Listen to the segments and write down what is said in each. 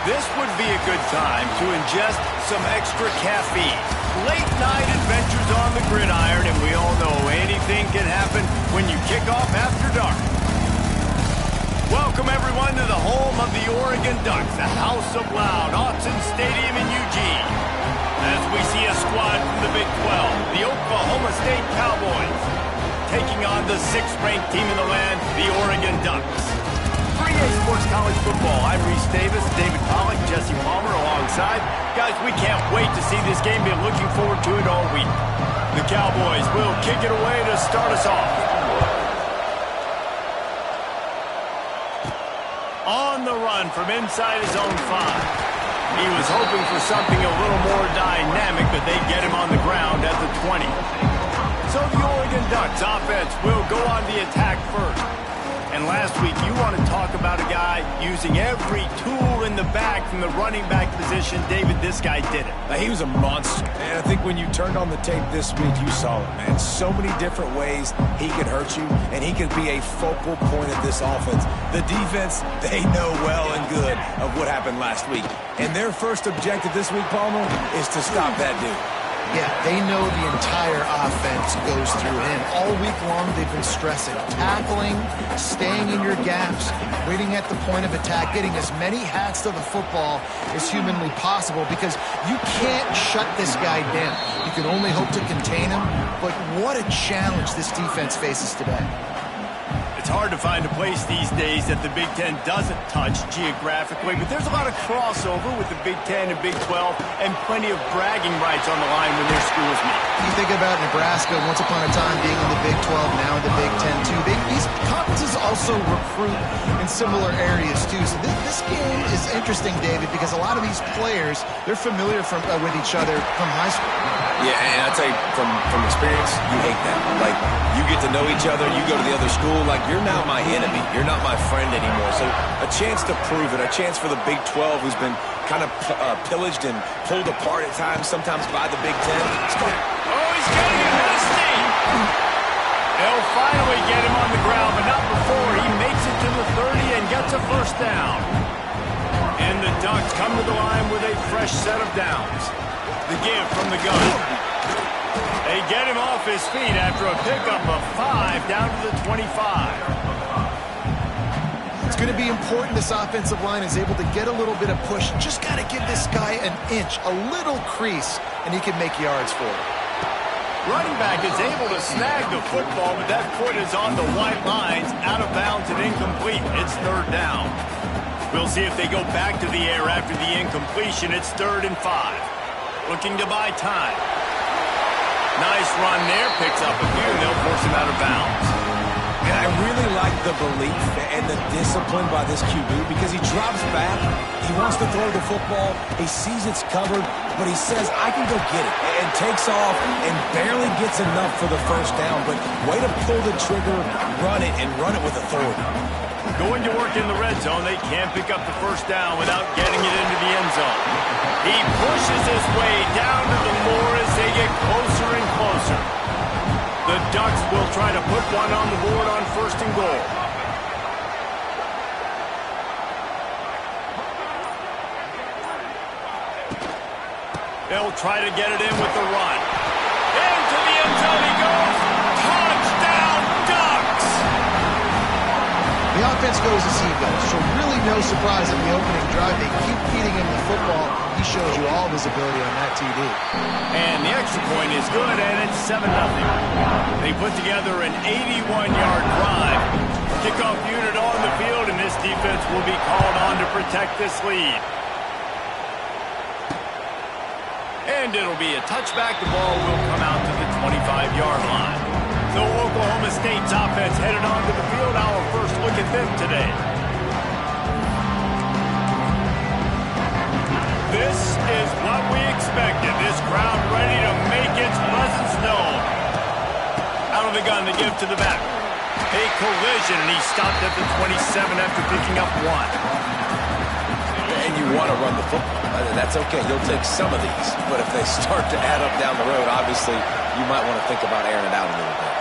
This would be a good time to ingest some extra caffeine. Late night adventures on the gridiron, and we all know anything can happen when you kick off after dark. Welcome everyone to the home of the Oregon Ducks, the House of Loud, Autzen Stadium in Eugene. As we see a squad from the Big 12, the Oklahoma State Cowboys, taking on the 6th-ranked team in the land, the Oregon Ducks. 3A Sports College Football. I'm Reese Davis, David Pollack, Jesse Palmer alongside. Guys, we can't wait to see this game. Been looking forward to it all week. The Cowboys will kick it away to start us off. On the run from inside his own 5. He was hoping for something a little more dynamic, but they get him on the ground at the 20. So the Oregon Ducks offense will go on the attack first. And last week, you want to talk about a guy using every tool in the bag from the running back position. David, this guy did it. He was a monster. And I think when you turned on the tape this week, you saw it, man. So many different ways he could hurt you, and he could be a focal point of this offense. The defense, they know well and good of what happened last week. And their first objective this week, Palmer, is to stop that dude. Yeah, they know the entire offense goes through him. All week long, they've been stressing tackling, staying in your gaps, waiting at the point of attack, getting as many hats to the football as humanly possible, because you can't shut this guy down. You can only hope to contain him, but what a challenge this defense faces today. It's hard to find a place these days that the Big Ten doesn't touch geographically, but there's a lot of crossover with the Big Ten and Big 12 and plenty of bragging rights on the line when their schools meet. You think about Nebraska, once upon a time being in the Big 12, now in the Big 10 too. These conferences also recruit in similar areas too. So this game is interesting, David, because a lot of these players, they're familiar with each other from high school. Yeah, and I'll tell you, from experience, you hate that. Like, you get to know each other, you go to the other school, like, you're now my enemy. You're not my friend anymore. So a chance to prove it, a chance for the Big 12, who's been kind of pillaged and pulled apart at times, sometimes by the Big 10. Oh, he's getting it nasty! They'll finally get him on the ground, but not before he makes it to the 30 and gets a first down. And the Ducks come to the line with a fresh set of downs. The give from the gun. They get him off his feet after a pickup of 5 down to the 25. It's going to be important this offensive line is able to get a little bit of push. Just got to give this guy an inch, a little crease, and he can make yards for it. Running back is able to snag the football, but that foot is on the white lines, out of bounds and incomplete. It's 3rd down. We'll see if they go back to the air after the incompletion. It's 3rd and 5. Looking to buy time. Nice run there. Picks up a few, and they'll force him out of bounds. And I really like the belief and the discipline by this QB, because he drops back, he wants to throw the football, he sees it's covered, but he says, I can go get it, and takes off and barely gets enough for the first down. But way to pull the trigger, run it, and run it with authority. Going to work in the red zone. They can't pick up the first down without getting it into the end zone. He pushes his way down to the floor as they get closer and closer. The Ducks will try to put one on the board on 1st and goal. They'll try to get it in with the run. Into the end zone he goes. Touchdown, Ducks! The offense goes as he goes, so really no surprise in the opening drive. They keep feeding him the football. He shows you all of his ability on that TD. And the extra point is good, and it's 7-0. They put together an 81-yard drive. Kickoff unit on the field, and this defense will be called on to protect this lead. And it'll be a touchback. The ball will come out to the 25-yard line. So Oklahoma State's offense headed onto the field. Our first look at them today. This is what we expected. This crowd ready to make its presence known. Out of the gun, the give to the back. A collision, and he stopped at the 27 after picking up 1. And you want to run the football. That's okay. You'll take some of these. But if they start to add up down the road, obviously, you might want to think about airing it out a little bit.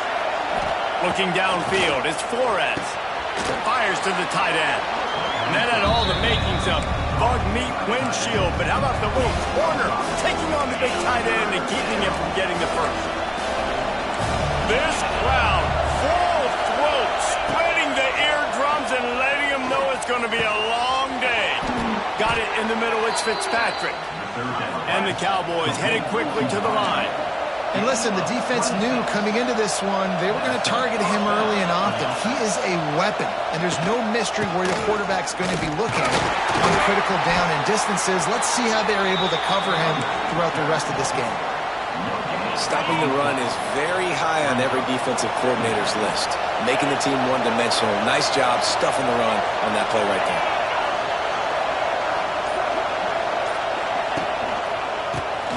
Looking downfield, it's Flores. Fires to the tight end. And that had all the makings of bug meat windshield, but how about the little corner taking on the big tight end and keeping him from getting the first? This crowd, full throat, spreading the eardrums and letting them know it's going to be a long day. Got it in the middle, it's Fitzpatrick. And the Cowboys headed quickly to the line. And listen, the defense knew coming into this one, they were going to target him early and often. He is a weapon, and there's no mystery where the quarterback's going to be looking on critical down and distances. Let's see how they're able to cover him throughout the rest of this game. Stopping the run is very high on every defensive coordinator's list. Making the team one-dimensional. Nice job stuffing the run on that play right there.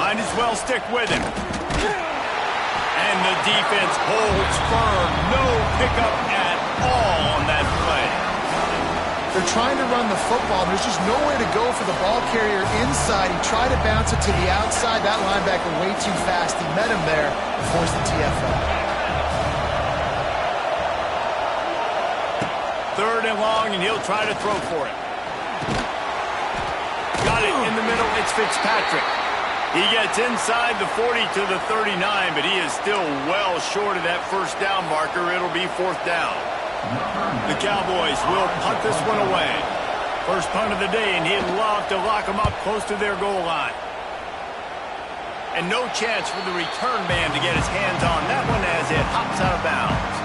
Might as well stick with him. And the defense holds firm. No pickup at all on that play. They're trying to run the football. There's just nowhere to go for the ball carrier inside. He tried to bounce it to the outside. That linebacker way too fast. He met him there and forced the TFL. 3rd and long, and he'll try to throw for it. Got it in the middle. It's Fitzpatrick. He gets inside the 40 to the 39, but he is still well short of that first down marker. It'll be 4th down. The Cowboys will punt this one away. First punt of the day, and he'd love to lock them up close to their goal line. And no chance for the return man to get his hands on that one as it hops out of bounds.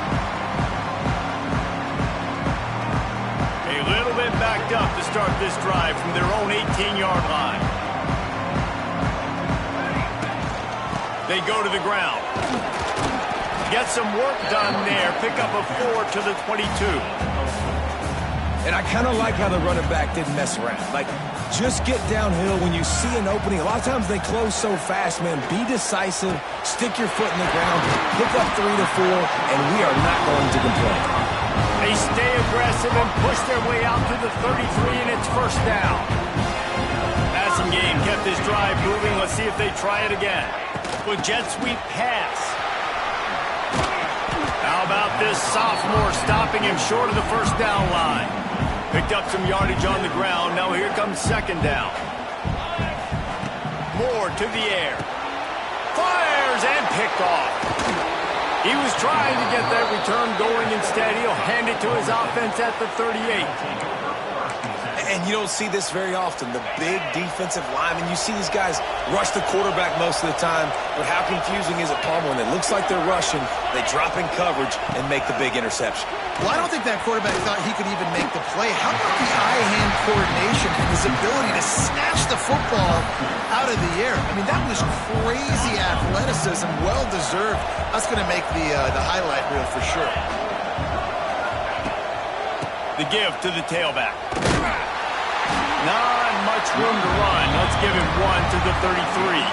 A little bit backed up to start this drive from their own 18-yard line. They go to the ground. Get some work done there. Pick up a 4 to the 22. And I kind of like how the running back didn't mess around. Like, just get downhill when you see an opening. A lot of times they close so fast, man. Be decisive. Stick your foot in the ground. Pick up 3 to 4, and we are not going to complain. They stay aggressive and push their way out to the 33, and it's 1st down. Passing game kept this drive moving. Let's see if they try it again. With jet sweep pass. How about this sophomore stopping him short of the 1st down line? Picked up some yardage on the ground. Now here comes 2nd down. Moore to the air. Fires and picked off. He was trying to get that return going. Instead, he'll hand it to his offense at the 38. And you don't see this very often. The big defensive linemen, you see these guys rush the quarterback most of the time, but how confusing is it, Palmer, when it looks like they're rushing, they drop in coverage and make the big interception? Well, I don't think that quarterback thought he could even make the play. How about the eye-hand coordination and his ability to snatch the football out of the air? I mean, that was crazy athleticism, well-deserved. That's going to make the highlight reel for sure. The give to the tailback. Not much room to run. Let's give him 1 to the 33.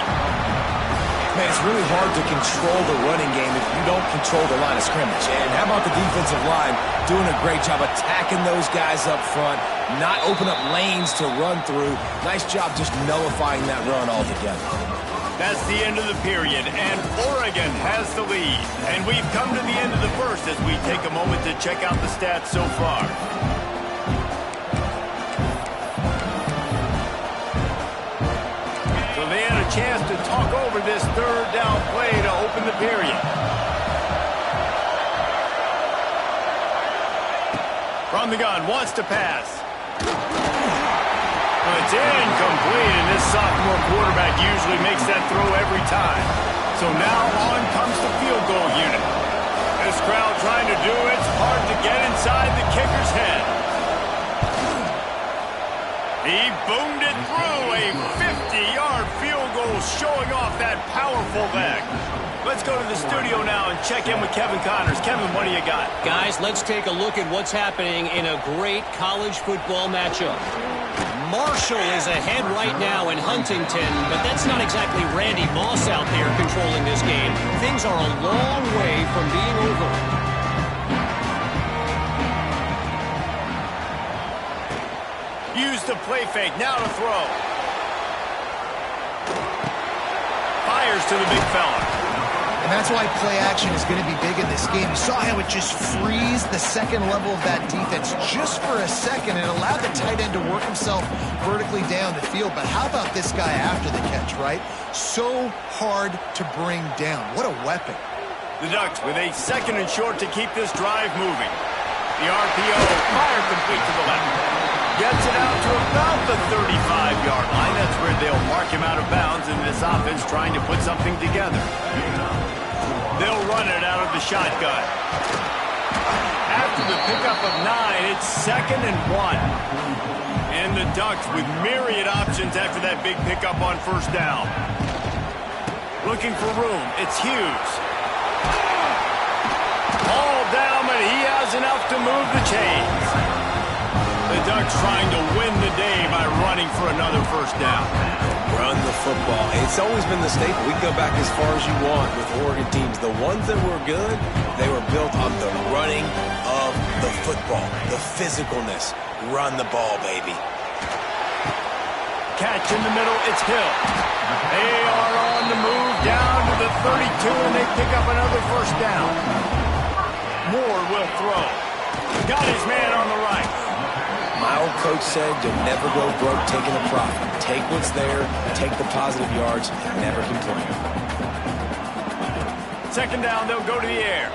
Man, it's really hard to control the running game if you don't control the line of scrimmage. And how about the defensive line doing a great job attacking those guys up front, not open up lanes to run through. Nice job just nullifying that run altogether. That's the end of the period, and Oregon has the lead. And we've come to the end of the first as we take a moment to check out the stats so far. So they had a chance to talk over this 3rd down play to open the period. From the gun, wants to pass. It's incomplete, and this sophomore quarterback usually makes that throw every time. So now on comes the field goal unit. This crowd trying to do its part to get inside the kicker's head. He boomed it through, a 50-yard field goal showing off that powerful leg. Let's go to the studio now and check in with Kevin Connors. Kevin, what do you got? Guys, let's take a look at what's happening in a great college football matchup. Marshall is ahead right now in Huntington, but that's not exactly Randy Moss out there controlling this game. Things are a long way from being over. Use the play fake, now to throw. Fires to the big fella. And And that's why play action is going to be big in this game. You saw how it just frees the second level of that defense just for a second. It allowed the tight end to work himself vertically down the field. But how about this guy after the catch, right? So hard to bring down. What a weapon. The Ducks with a second and short to keep this drive moving. The RPO, fire complete to the left. Gets it out to about the 35-yard line. That's where they'll mark him out of bounds, and this offense trying to put something together. They'll run it out of the shotgun. After the pickup of 9, it's 2nd and 1. And the Ducks with myriad options after that big pickup on first down. Looking for room. It's Hughes. All down, but he has enough to move the chains. The Ducks trying to win the day by running for another first down. Run the football. It's always been the staple. We go back as far as you want with Oregon teams. The ones that were good, they were built on the running of the football, the physicalness. Run the ball, baby. Catch in the middle, it's Hill. They are on the move down to the 32, and they pick up another first down. Moore will throw. Got his man on the right. My old coach said you'll never go broke taking a profit. Take what's there, take the positive yards, and never complain. Second down, they'll go to the air.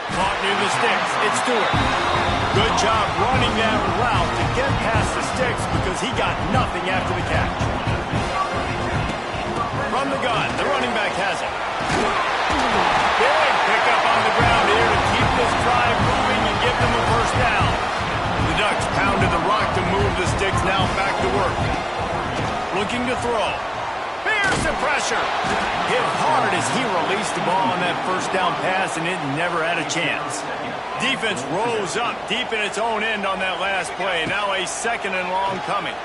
Caught near the sticks. It's Stewart. Good job running that route to get past the sticks because he got nothing after the catch. From the gun, the running back has it. Big pickup on the ground here to keep this drive moving and give them a first down. The Ducks pounded the rock to move the sticks, now back to work. Looking to throw. Here's the pressure. Hit hard as he released the ball on that first down pass, and it never had a chance. Defense rose up deep in its own end on that last play. Now a 2nd and long coming.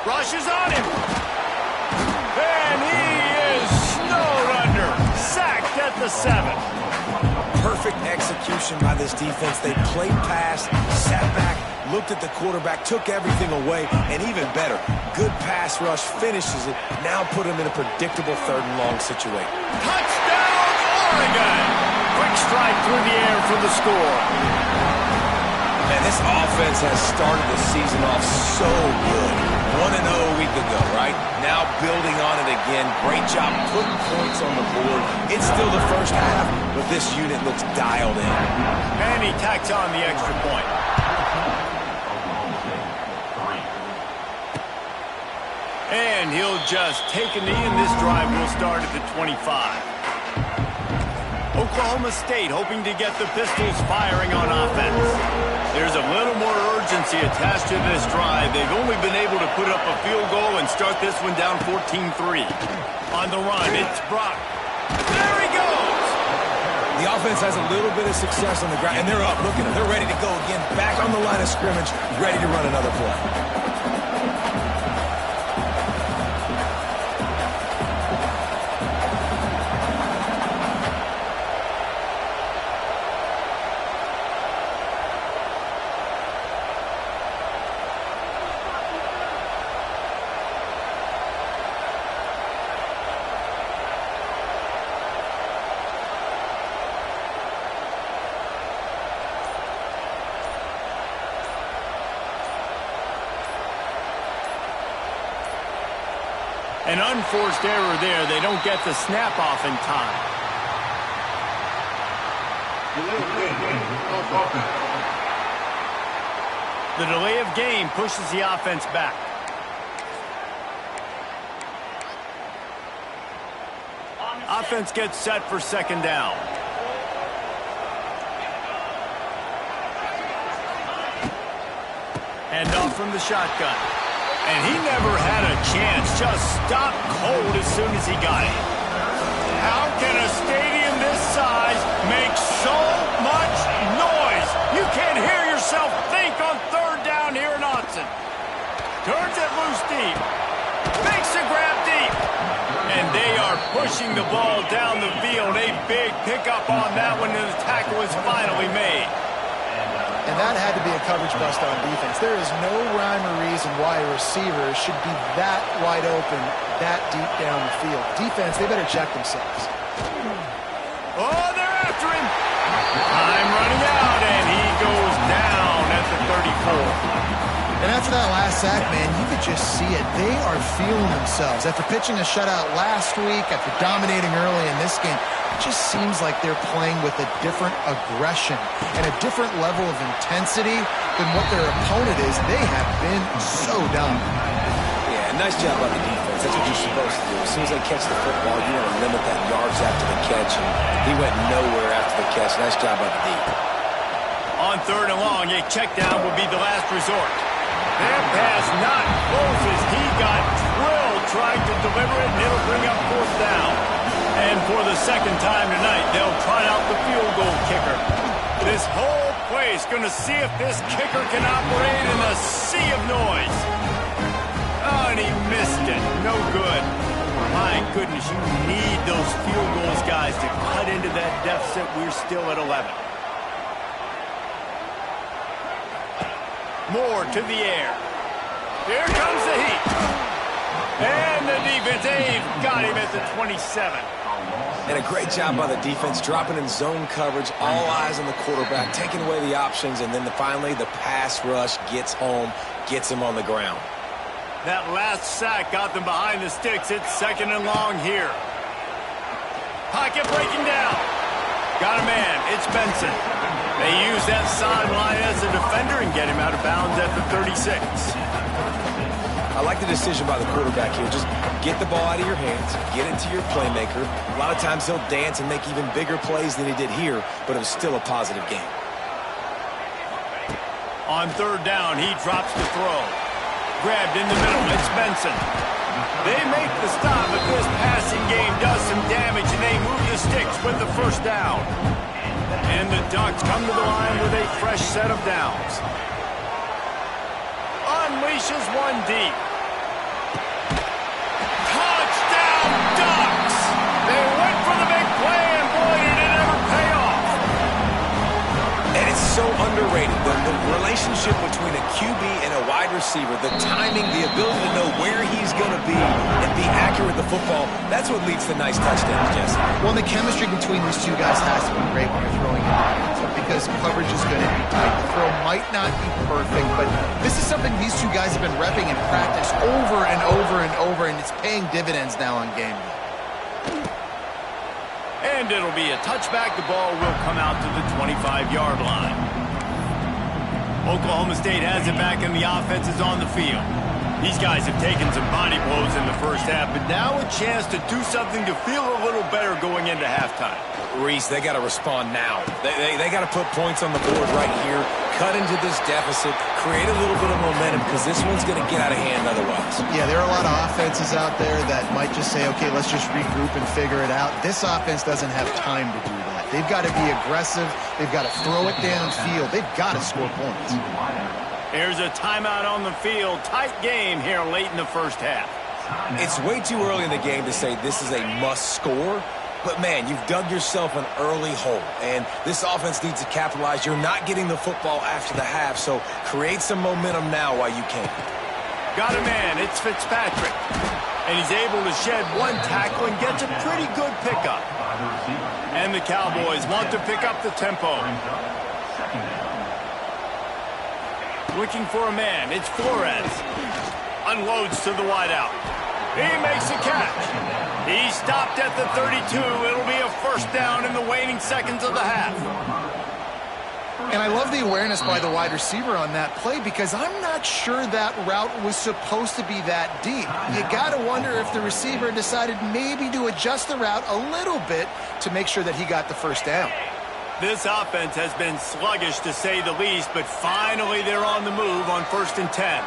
Rushes on him. And he is snowed under. Sacked at the 7. Perfect execution by this defense. They played pass, sat back, looked at the quarterback, took everything away, and even better, good pass rush, finishes it, now put him in a predictable 3rd and long situation. Touchdown, Oregon! Quick strike through the air for the score. Man, this offense has started the season off so good. 1-0 a week ago, right? Now building on it again. Great job putting points on the board. It's still the first half, but this unit looks dialed in. And he tacks on the extra point. And he'll just take a knee, and this drive will start at the 25. Oklahoma State hoping to get the Pistols firing on offense. There's a little more urgency attached to this drive. They've only been able to put up a field goal and start this one down 14-3. On the run, it's Brock. There he goes! The offense has a little bit of success on the ground, and they're up. Look at them. They're ready to go again. Back on the line of scrimmage, ready to run another play. An unforced error there. They don't get the snap off in time. The delay of game pushes the offense back. Offense gets set for 2nd down. Hand off from the shotgun. And he never had a chance. Just stopped cold as soon as he got it. How can a stadium this size make so much noise? You can't hear yourself think on 3rd down here in Autzen. Turns it loose deep. Makes a grab deep. And they are pushing the ball down the field. A big pickup on that one, and the tackle is finally made. And that had to be a coverage bust on defense. There is no rhyme or reason why a receiver should be that wide open, that deep down the field. Defense, they better check themselves. Oh, they're after him. Time running out, and he goes down at the 34. And after that last sack, man, you could just see it. They are feeling themselves. After pitching a shutout last week, after dominating early in this game, it just seems like they're playing with a different aggression and a different level of intensity than what their opponent is. They have been so dominant. Yeah, nice job by the defense. That's what you're supposed to do. As soon as they catch the football, you want to limit that yards after the catch, and he went nowhere after the catch. Nice job by the D. On 3rd and long, a check down will be the last resort. That pass not close as he got drilled trying to deliver it, and it'll bring up 4th down. And for the second time tonight, they'll try out the field goal kicker. This whole place going to see if this kicker can operate in a sea of noise. Oh, and he missed it. No good. My goodness, you need those field goals, guys, to cut into that deficit. We're still at 11. Moore to the air. Here comes the heat. And the defense, they've got him at the 27. And a great job by the defense, dropping in zone coverage, all eyes on the quarterback, taking away the options, and then finally the pass rush gets home, gets him on the ground. That last sack got them behind the sticks. It's 2nd and long here. Pocket breaking down. Got a man. It's Benson. They use that sideline as a defender and get him out of bounds at the 36. I like the decision by the quarterback here. Just get the ball out of your hands, get it to your playmaker. A lot of times he'll dance and make even bigger plays than he did here, but it was still a positive game. On 3rd down, he drops the throw. Grabbed in the middle, it's Benson. They make the stop, but this passing game does some damage, and they move the sticks with the 1st down. And the Ducks come to the line with a fresh set of downs. Unleashes one deep. Touchdown, Ducks! They went for the big play, and boy, did it ever pay off. And it's so underrated. The relationship between a QB and a wide receiver, the timing, the ability to know where he's going to be and be accurate with the football, that's what leads to nice touchdowns, Jesse. Well, the chemistry between these two guys has to be great when you're throwing it because coverage is going to be tight. The throw might not be perfect, but this is something these two guys have been repping in practice over and over and over, and it's paying dividends now on game day. And it'll be a touchback. The ball will come out to the 25-yard line. Oklahoma State has it back, and the offense is on the field. These guys have taken some body blows in the first half, but now a chance to do something to feel a little better going into halftime. Reese, they got to respond now. They got to put points on the board right here, cut into this deficit, create a little bit of momentum, because this one's going to get out of hand otherwise. Yeah, there are a lot of offenses out there that might just say, okay, let's just regroup and figure it out. This offense doesn't have time to do that. They've got to be aggressive. They've got to throw it downfield. They've got to score points. Here's a timeout on the field. Tight game here late in the first half. It's way too early in the game to say this is a must score. But, man, you've dug yourself an early hole, and this offense needs to capitalize. You're not getting the football after the half, so create some momentum now while you can. Got a man. It's Fitzpatrick. And he's able to shed one tackle and gets a pretty good pickup. And the Cowboys want to pick up the tempo. Looking for a man. It's Flores. Unloads to the wideout. He makes a catch. He stopped at the 32. It'll be a 1st down in the waning seconds of the half. And I love the awareness by the wide receiver on that play because I'm not sure that route was supposed to be that deep. You got to wonder if the receiver decided maybe to adjust the route a little bit to make sure that he got the 1st down. This offense has been sluggish to say the least, but finally they're on the move on 1st and 10.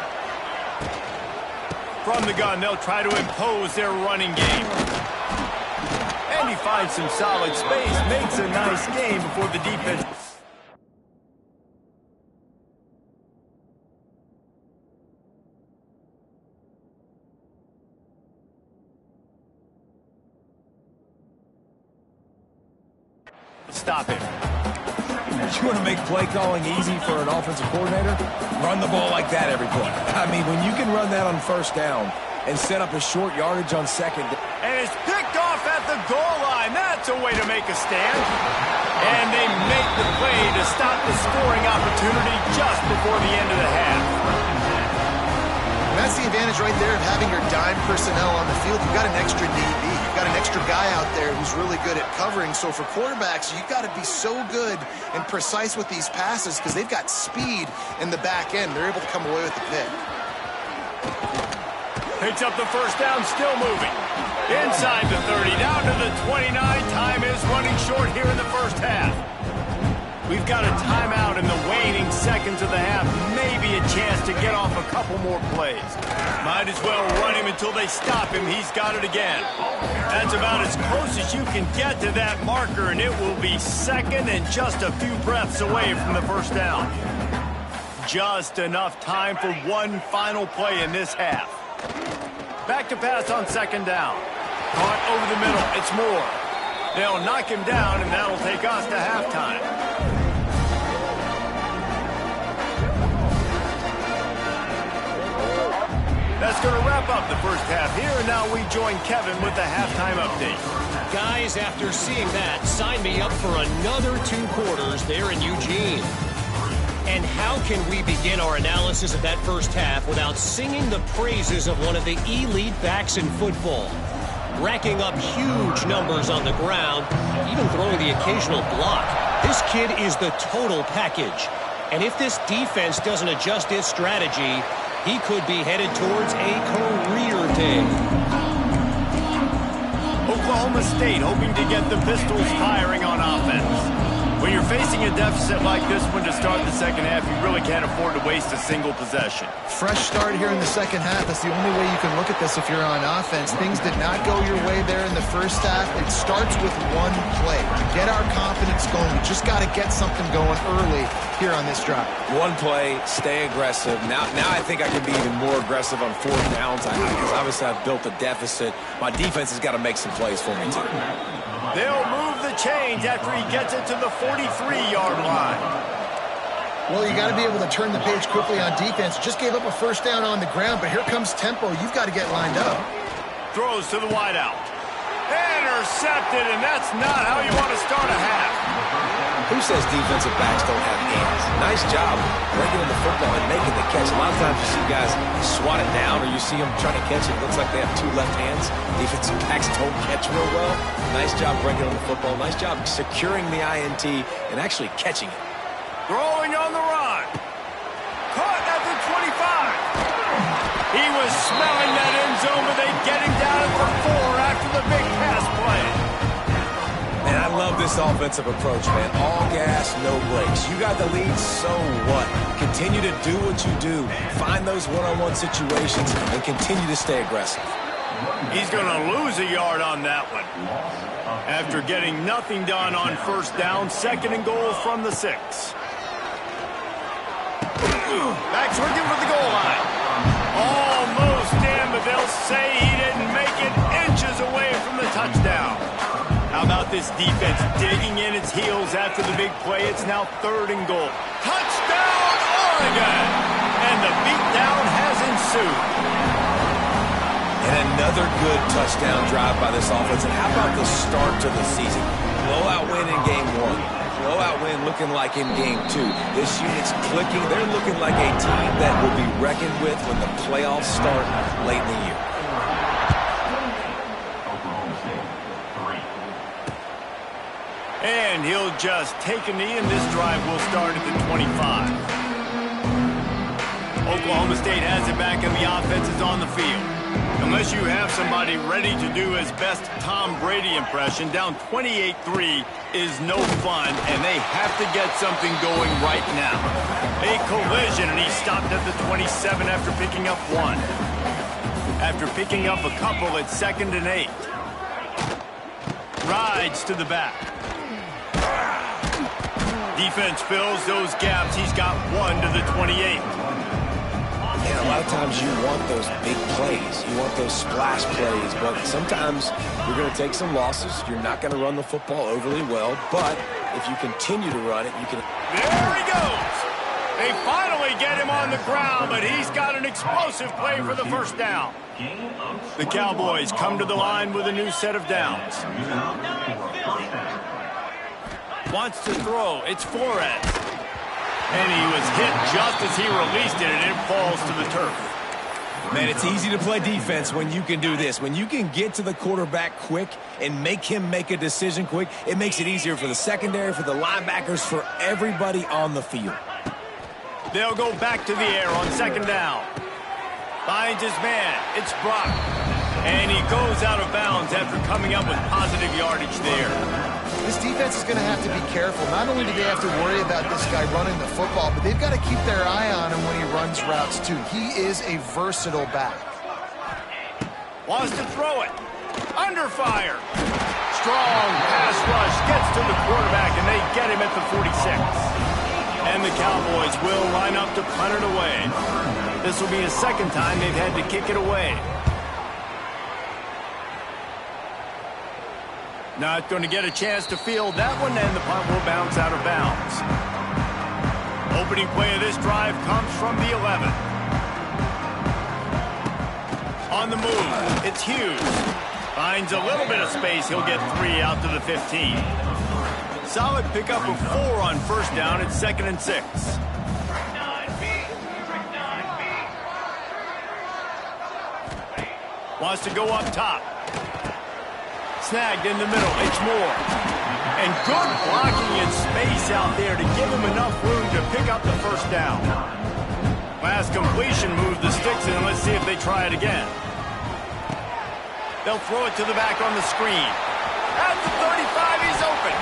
From the gun, they'll try to impose their running game. And he finds some solid space, makes a nice game before the defense. Stop him. You want to make play calling easy for an offensive coordinator? Run the ball like that every play. I mean, when you can run that on first down and set up a short yardage on second down. And it's picked off at the goal line. That's a way to make a stand. And they make the play to stop the scoring opportunity just before the end of the half. And that's the advantage right there of having your dime personnel on the field. You've got an extra DB. You've got an extra guy out there who's really good at covering. So for quarterbacks, you've got to be so good and precise with these passes because they've got speed in the back end. They're able to come away with the pick. Picks up the first down, still moving. Inside the 30, down to the 29. Time is running short here in the first half. We've got a timeout in the waning seconds of the half. Maybe a chance to get off a couple more plays. Might as well run him until they stop him. He's got it again. That's about as close as you can get to that marker, and it will be second and just a few breaths away from the first down. Just enough time for one final play in this half. Back to pass on second down. Caught over the middle. It's Moore. They'll knock him down, and that'll take us to halftime. That's going to wrap up the first half here, and now we join Kevin with the halftime update. Guys, after seeing that, sign me up for another 2 quarters there in Eugene. And how can we begin our analysis of that first half without singing the praises of one of the elite backs in football? Racking up huge numbers on the ground, even throwing the occasional block. This kid is the total package. And if this defense doesn't adjust its strategy, he could be headed towards a career day. Oklahoma State hoping to get the Pistols firing on offense. When you're facing a deficit like this one to start the second half, you really can't afford to waste a single possession. Fresh start here in the second half. That's the only way you can look at this if you're on offense. Things did not go your way there in the first half. It starts with one play. To get our confidence going, we just got to get something going early here on this drive. One play, stay aggressive. Now I think I can be even more aggressive on fourth downs because obviously I've built a deficit. My defense has got to make some plays for me too. They'll move the chains after he gets it to the 43-yard line. Well, you got to be able to turn the page quickly on defense. Just gave up a first down on the ground, but here comes tempo. You've got to get lined up. Throws to the wideout. Intercepted, and that's not how you want to start a half. Who says defensive backs don't have hands? Nice job breaking in the football and making the catch. A lot of times you see guys swat it down or you see them trying to catch it. It looks like they have 2 left hands. Defensive backs don't catch real well. Nice job breaking on the football. Nice job securing the INT and actually catching it. Throwing on the run. Caught at the 25. He was smelling that end zone, but they get him down at the 4 after the big pass play. Man, I love this offensive approach, man. All gas, no brakes. You got the lead, so what? Continue to do what you do. Find those one-on-one situations and continue to stay aggressive. He's going to lose a yard on that one. After getting nothing done on first down, second and goal from the 6. Back's working for the goal line. Almost in, but they'll say he didn't make it, inches away from the touchdown. How about this defense digging in its heels after the big play? It's now 3rd and goal. Touchdown, Oregon! And the beatdown has ensued. And another good touchdown drive by this offense. And how about the start to the season? Blowout win in game 1. Blowout win looking like in game 2. This unit's clicking. They're looking like a team that will be reckoned with when the playoffs start late in the year. And he'll just take a knee, and this drive will start at the 25. Oklahoma State has it back, and the offense is on the field. Unless you have somebody ready to do his best Tom Brady impression, down 28-3 is no fun, and they have to get something going right now. A collision, and he stopped at the 27 after picking up 1. After picking up a couple at 2nd and 8. Rides to the back. Defense fills those gaps. He's got 1 to the 28. And a lot of times you want those big plays. You want those splash plays. But sometimes you're going to take some losses. You're not going to run the football overly well. But if you continue to run it, you can... There he goes. They finally get him on the ground, but he's got an explosive play for the first down. The Cowboys come to the line with a new set of downs. Wants to throw. It's Flores. And he was hit just as he released it, and it falls to the turf. Man, it's easy to play defense when you can do this. When you can get to the quarterback quick and make him make a decision quick, it makes it easier for the secondary, for the linebackers, for everybody on the field. They'll go back to the air on second down. Finds his man. It's Brock. And he goes out of bounds after coming up with positive yardage there. This defense is going to have to be careful. Not only do they have to worry about this guy running the football, but they've got to keep their eye on him when he runs routes, too. He is a versatile back. Wants to throw it. Under fire. Strong pass rush. Gets to the quarterback, and they get him at the 46. And the Cowboys will line up to punt it away. This will be the second time they've had to kick it away. Not going to get a chance to field that one, and the punt will bounce out of bounds. Opening play of this drive comes from the 11. On the move, it's Hughes. Finds a little bit of space. He'll get 3 out to the 15. Solid pickup of 4 on first down. It's 2nd and 6. Wants to go up top. Snagged in the middle. It's Moore. And good blocking in space out there to give him enough room to pick up the first down. Last completion moved the sticks in. Let's see if they try it again. They'll throw it to the back on the screen. At the 35, he's open.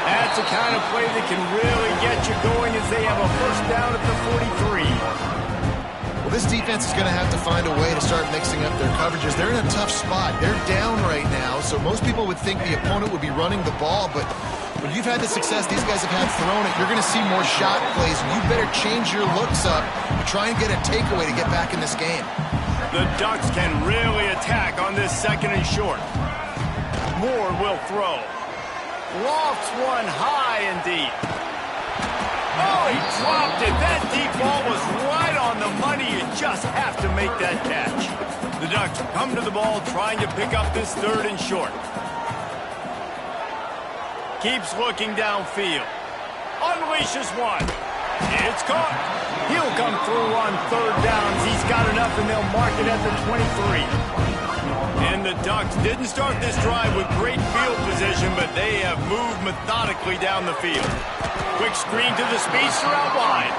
That's the kind of play that can really get you going as they have a first down at the 43. This defense is going to have to find a way to start mixing up their coverages. They're in a tough spot. They're down right now, so most people would think the opponent would be running the ball, but when you've had the success these guys have had throwing it, you're going to see more shot plays, and you better change your looks up and try and get a takeaway to get back in this game. The Ducks can really attack on this 2nd and short. Moore will throw. Lofts one high and deep. Oh, he dropped it. That deep ball was right on the money. You just have to make that catch. The Ducks come to the ball trying to pick up this 3rd and short. Keeps looking downfield. Unleashes one. It's caught. He'll come through on 3rd downs. He's got enough, and they'll mark it at the 23. And the Ducks didn't start this drive with great field position, but they have moved methodically down the field. Quick screen to the speedster out wide.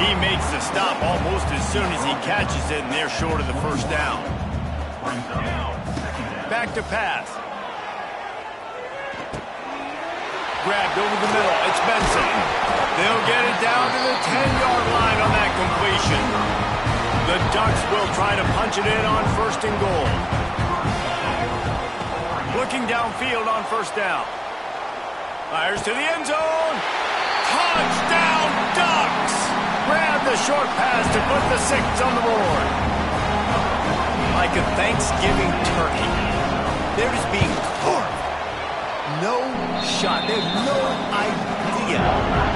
He makes the stop almost as soon as he catches it, and they're short of the first down. Back to pass. Grabbed over the middle. It's Benson. They'll get it down to the 10-yard line on that completion. The Ducks will try to punch it in on 1st and goal. Looking downfield on first down. Fires to the end zone. Touchdown, Ducks! Grab the short pass to put the 6 on the board. Like a Thanksgiving turkey, they're just being carved. No shot. They have no idea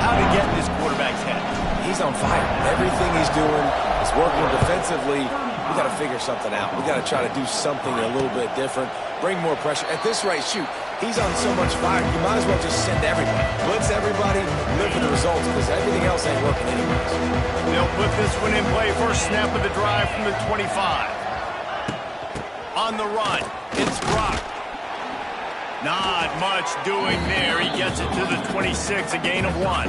how to get in this quarterback's head. He's on fire. Everything he's doing is working defensively. We got to figure something out. We got to try to do something a little bit different. Bring more pressure. At this rate, shoot, he's on so much fire, you might as well just send everybody. Blitz everybody, live for the results, because everything else ain't working anyways. They'll put this one in play. First snap of the drive from the 25. On the run, it's Brock. Not much doing there. He gets it to the 26, a gain of 1.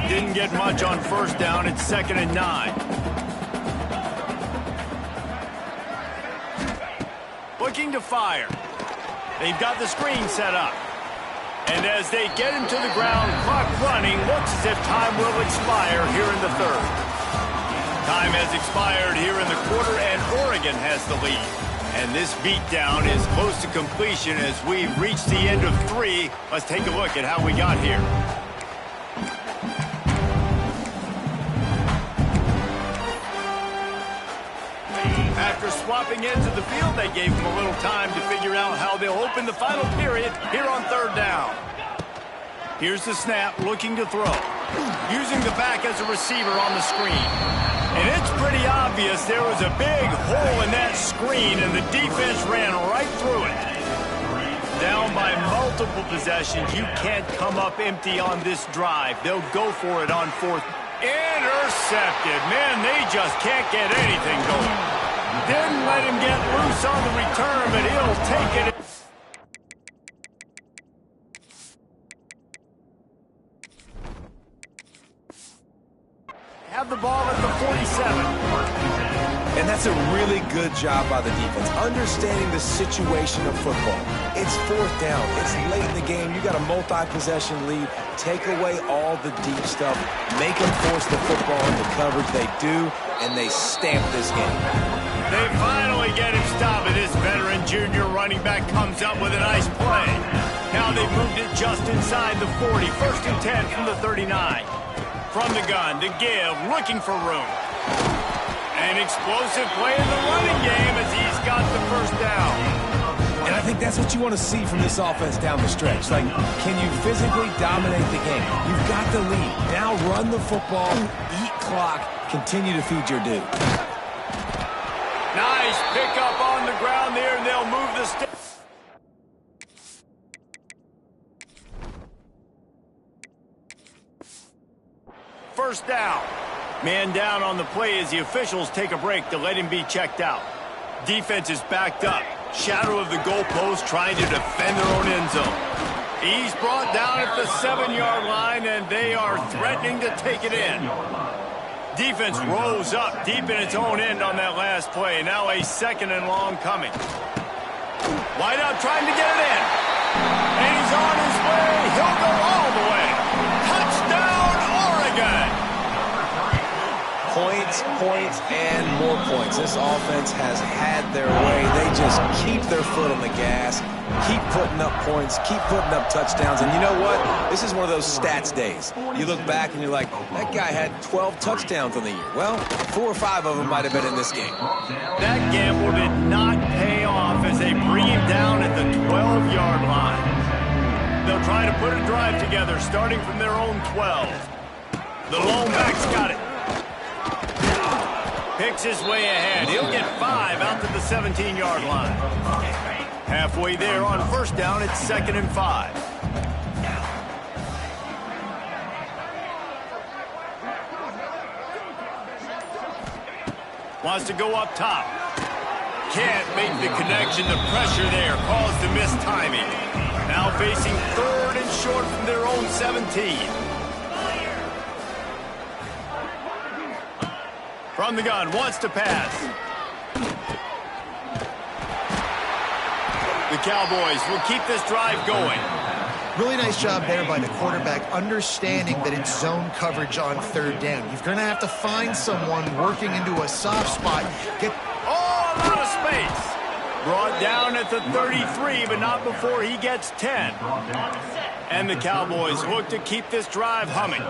Didn't get much on first down. It's 2nd and 9. Looking to fire. They've got the screen set up. And as they get him to the ground, clock running, looks as if time will expire here in the 3rd. Time has expired here in the quarter, and Oregon has the lead. And this beatdown is close to completion as we've reached the end of 3. Let's take a look at how we got here. After swapping ends of the field, they gave him a little time to figure out how they'll open the final period here on 3rd down. Here's the snap, looking to throw. Using the back as a receiver on the screen. And it's pretty obvious there was a big hole in that screen, and the defense ran right through it. Down by multiple possessions, you can't come up empty on this drive. They'll go for it on fourth. Intercepted. Man, they just can't get anything going. Didn't let him get loose on the return, but he'll take it. Have the ball at the 47. And that's a really good job by the defense, understanding the situation of football. It's fourth down. It's late in the game. You got a multi-possession lead. Take away all the deep stuff. Make them force the football into coverage. They do, and they stamp this game. They finally get him stopped, and this veteran junior running back comes up with a nice play. Now they've moved it just inside the 40. First and 10 from the 39. From the gun to give, looking for room. An explosive play in the running game as he's got the first down. And I think that's what you want to see from this offense down the stretch. Like, can you physically dominate the game? You've got the lead. Now run the football, eat clock, continue to feed your dude. Nice pickup on the ground there, and they'll move the stick. First down. Man down on the play as the officials take a break to let him be checked out. Defense is backed up. Shadow of the goalpost trying to defend their own end zone. He's brought down at the 7-yard line, and they are threatening to take it in. Defense rose up deep in its own end on that last play. Now a second and long coming. Wideout trying to get it in. And he's on his way. He'll go all the way. Touchdown, Oregon! Points, points, and more points. This offense has had their way. They just keep their foot on the gas, keep putting up points, keep putting up touchdowns. And you know what? This is one of those stats days. You look back and you're like, that guy had 12 touchdowns on the year. Well, 4 or 5 of them might have been in this game. That gamble did not pay off as they bring him down at the 12-yard line. They'll try to put a drive together starting from their own 12. The lone back's got it. Picks his way ahead. He'll get 5 out to the 17-yard line. Halfway there on first down, it's 2nd and 5. Wants to go up top. Can't make the connection. The pressure there caused the mistiming. Now facing 3rd and short from their own 17. From the gun, wants to pass. The Cowboys will keep this drive going. Really nice job there by the quarterback, understanding that it's zone coverage on 3rd down. You're going to have to find someone working into a soft spot. Oh, a lot of space. Brought down at the 33, but not before he gets 10. And the Cowboys look to keep this drive humming.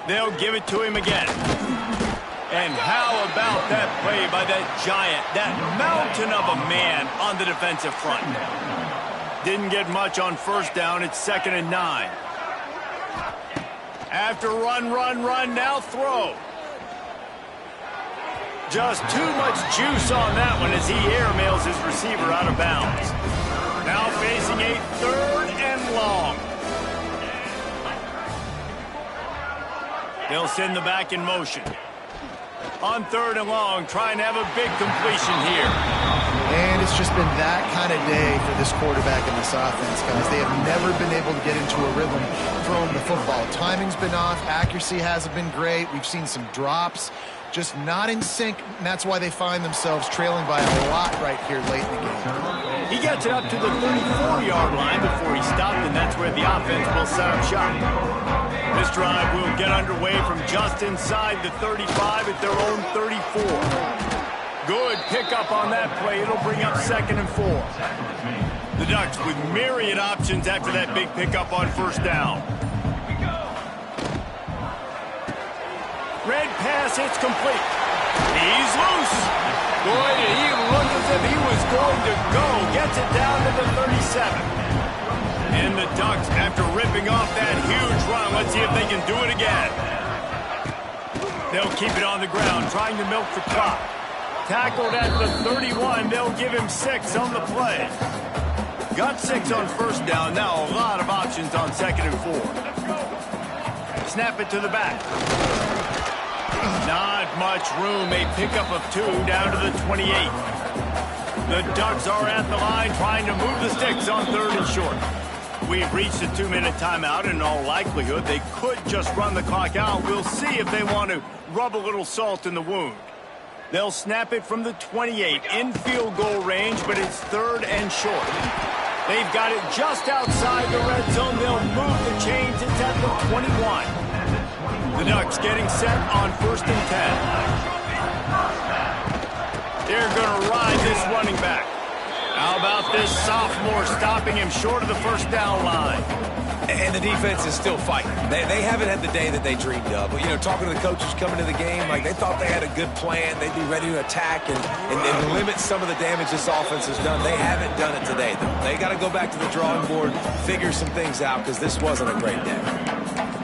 They'll give it to him again. And how about that play by that giant, that mountain of a man on the defensive front? Didn't get much on first down. It's 2nd and 9. After run, now throw. Just too much juice on that one as he airmails his receiver out of bounds. Now facing a 3rd and long. They'll send the back in motion. On 3rd and long, trying to have a big completion here. And it's just been that kind of day for this quarterback and this offense, guys. They have never been able to get into a rhythm throwing the football. Timing's been off. Accuracy hasn't been great. We've seen some drops. Just not in sync, and that's why they find themselves trailing by a lot right here late in the game. He gets it up to the 34-yard line before he stopped, and that's where the offense will set up shop. This drive will get underway from just inside the 35 at their own 34. Good pickup on that play. It'll bring up 2nd and 4. The Ducks with myriad options after that big pickup on first down. Red pass, it's complete. He's loose. Boy, did he look as if he was going to go. Gets it down to the 37. And the Ducks, after ripping off that huge run, let's see if they can do it again. They'll keep it on the ground, trying to milk the clock. Tackled at the 31. They'll give him 6 on the play. Got 6 on first down. Now a lot of options on 2nd and 4. Snap it to the back. Not much room. A pickup of 2 down to the 28. The Ducks are at the line trying to move the sticks on 3rd and short. We've reached a 2-minute timeout. In all likelihood, they could just run the clock out. We'll see if they want to rub a little salt in the wound. They'll snap it from the 28 in field goal range, but it's 3rd and short. They've got it just outside the red zone. They'll move the chains. It's at the 21. The Ducks getting set on 1st and 10. They're going to ride this running back. How about this sophomore stopping him short of the first down line? And the defense is still fighting. They haven't had the day that they dreamed of. But, you know, talking to the coaches coming to the game, like they thought they had a good plan. They'd be ready to attack and limit some of the damage this offense has done. They haven't done it today, though. They got to go back to the drawing board, figure some things out, because this wasn't a great day.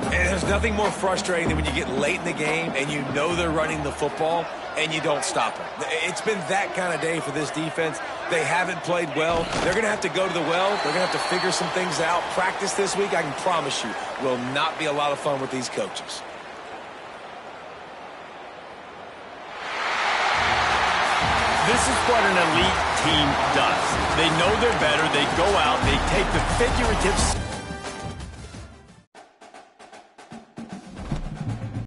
And there's nothing more frustrating than when you get late in the game and you know they're running the football and you don't stop them. It's been that kind of day for this defense. They haven't played well. They're going to have to go to the well. They're going to have to figure some things out. Practice this week, I can promise you, will not be a lot of fun with these coaches. This is what an elite team does. They know they're better. They go out. They take the figurative